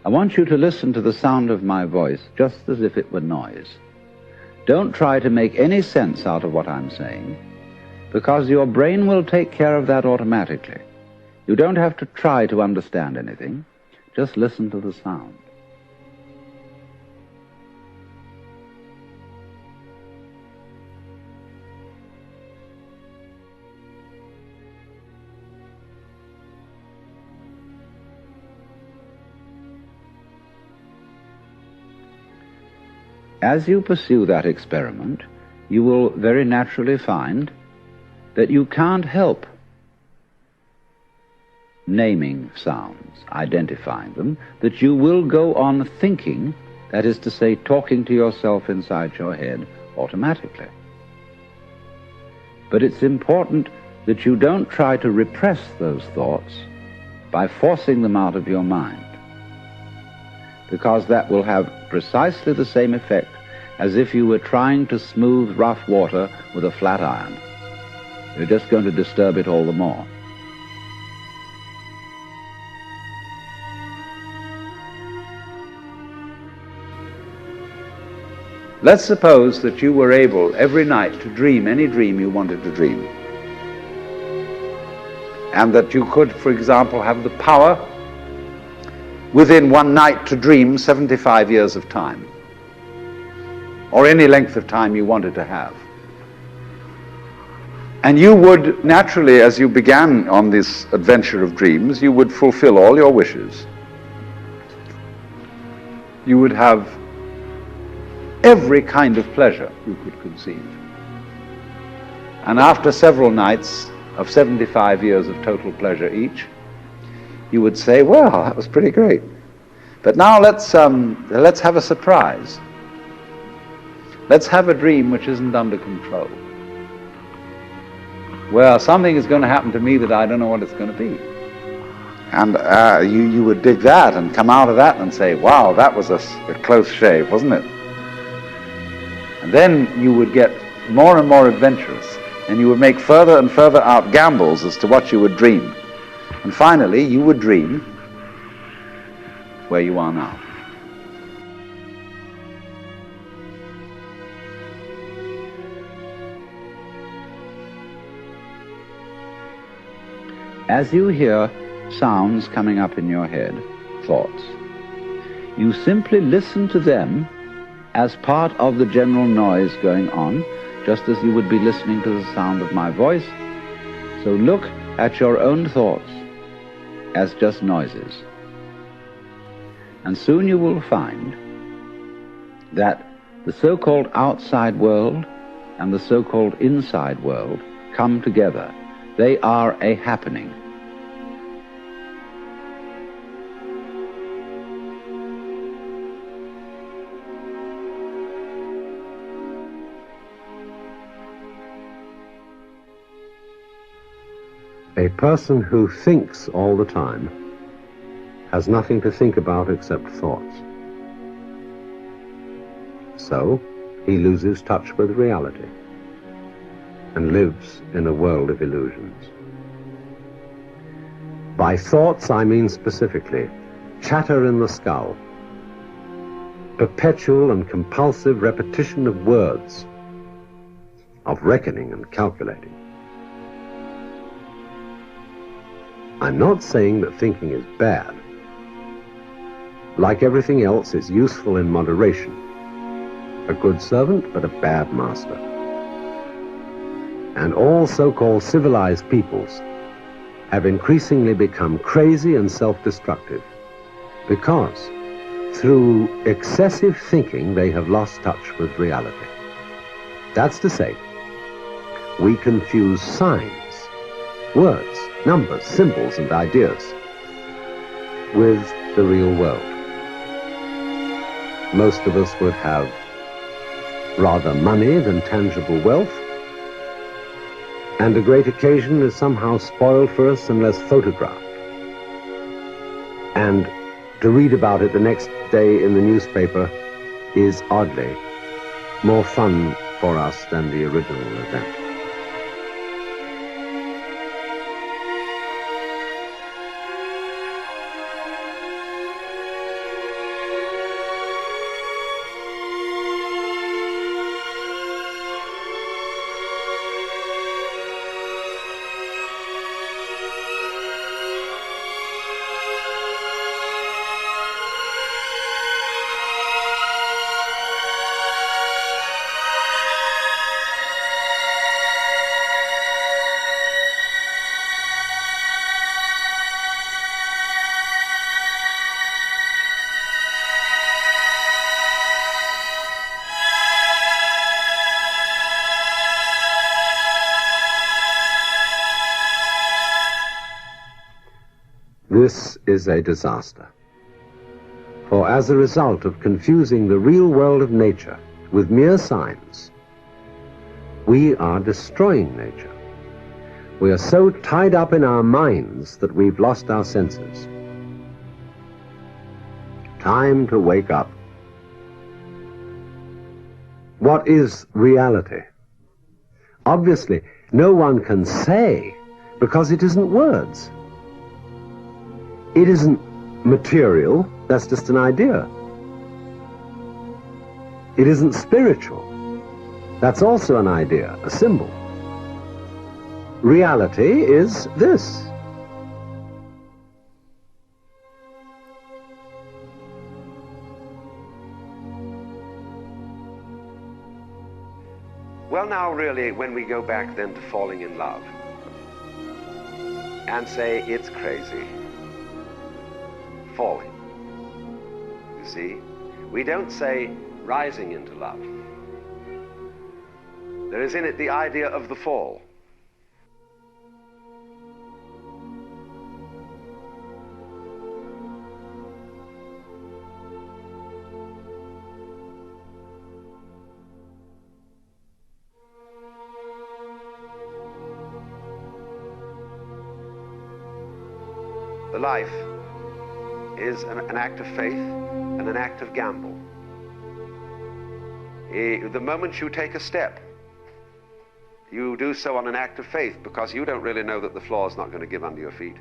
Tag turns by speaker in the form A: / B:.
A: I want you to listen to the sound of my voice just as if it were noise. Don't try to make any sense out of what I'm saying, because your brain will take care of that automatically. You don't have to try to understand anything. Just listen to the sound. As you pursue that experiment, you will very naturally find that you can't help naming sounds, identifying them, that you will go on thinking, that is to say, talking to yourself inside your head automatically. But it's important that you don't try to repress those thoughts by forcing them out of your mind, because that will have precisely the same effect as if you were trying to smooth rough water with a flat iron. You're just going to disturb it all the more. Let's suppose that you were able every night to dream any dream you wanted to dream, and that you could, for example, have the power within one night to dream 75 years of time, or any length of time you wanted to have. And you would naturally, as you began on this adventure of dreams, you would fulfill all your wishes. You would have every kind of pleasure you could conceive. And after several nights of 75 years of total pleasure each, you would say, well, that was pretty great. But now let's have a surprise. Let's have a dream which isn't under control. Well, something is going to happen to me that I don't know what it's going to be. And you would dig that and come out of that and say, wow, that was a close shave, wasn't it? And then you would get more and more adventurous, and you would make further and further out gambles as to what you would dream. And finally, you would dream where you are now. As you hear sounds coming up in your head, thoughts, you simply listen to them as part of the general noise going on, just as you would be listening to the sound of my voice. So look at your own thoughts as just noises. And soon you will find that the so-called outside world and the so-called inside world come together. They are a happening.
B: A person who thinks all the time has nothing to think about except thoughts. So he loses touch with reality and lives in a world of illusions. By thoughts, I mean specifically chatter in the skull, perpetual and compulsive repetition of words, of reckoning and calculating. I'm not saying that thinking is bad. Like everything else, it's useful in moderation. A good servant, but a bad master. And all so-called civilized peoples have increasingly become crazy and self-destructive because through excessive thinking they have lost touch with reality. That's to say, we confuse signs, words, numbers, symbols, and ideas with the real world. Most of us would have rather money than tangible wealth, and a great occasion is somehow spoiled for us unless photographed. And to read about it the next day in the newspaper is oddly more fun for us than the original event. This is a disaster. For as a result of confusing the real world of nature with mere signs, we are destroying nature. We are so tied up in our minds that we've lost our senses. Time to wake up. What is reality? Obviously, no one can say, because it isn't words. It isn't material, that's just an idea. It isn't spiritual, that's also an idea, a symbol. Reality is this.
C: Well, now, really, when we go back then to falling in love and say it's crazy, falling, you see, we don't say rising into love. There is in it the idea of the fall. The life is an act of faith and an act of gamble. The moment you take a step, you do so on an act of faith because you don't really know that the floor is not going to give under your feet.